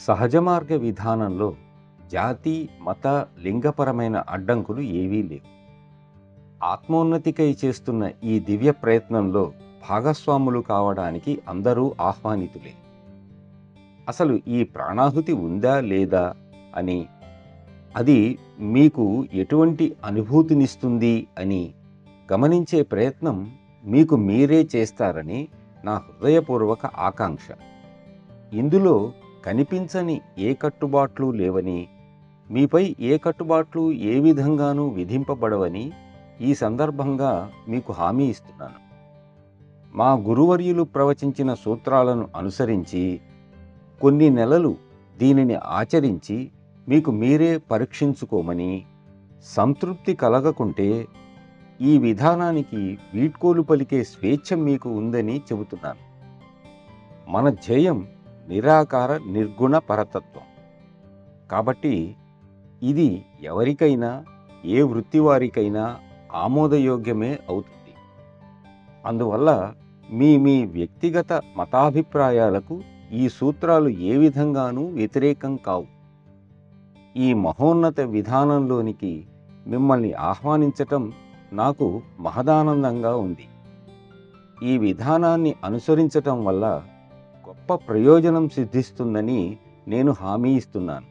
సహజ మార్గ విధానంలో జాతి, మత, లింగపరమైన అడ్డంకులు ఏవీ లేవు. ఆత్మోన్నతికై చేస్తున్న ఈ దివ్య ప్రయత్నంలో భాగస్వాములు కావడానికి అందరూ ఆహ్వానితులే. అసలు ఈ ప్రాణాహుతి ఉందా లేదా అని, అది మీకు ఎటువంటి అనుభూతినిస్తుంది అని గమనించే ప్రయత్నం మీకు మీరే చేస్తారని నా హృదయపూర్వక ఆకాంక్ష. ఇందులో కనిపించని ఏ కట్టుబాట్లు లేవని, మీపై ఏ కట్టుబాట్లు ఏ విధంగానూ విధింపబడవని ఈ సందర్భంగా మీకు హామీ ఇస్తున్నాను. మా గురువర్యులు ప్రవచించిన సూత్రాలను అనుసరించి కొన్ని నెలలు దీనిని ఆచరించి మీకు మీరే పరీక్షించుకోమని, సంతృప్తి కలగకుంటే ఈ విధానానికి వీడ్కోలు పలికే స్వేచ్ఛ మీకు ఉందని చెబుతున్నాను. మన ధ్యేయం నిరాకార నిర్గుణ పరతత్వం. కాబట్టి ఇది ఎవరికైనా, ఏ వృత్తి వారికైనా ఆమోదయోగ్యమే అవుతుంది. అందువల్ల మీ మీ వ్యక్తిగత మతాభిప్రాయాలకు ఈ సూత్రాలు ఏ విధంగానూ వ్యతిరేకం కావు. ఈ మహోన్నత విధానంలోనికి మిమ్మల్ని ఆహ్వానించటం నాకు మహదానందంగా ఉంది. ఈ విధానాన్ని అనుసరించటం వల్ల గొప్ప ప్రయోజనం సిద్ధిస్తుందని నేను హామీ ఇస్తున్నాను.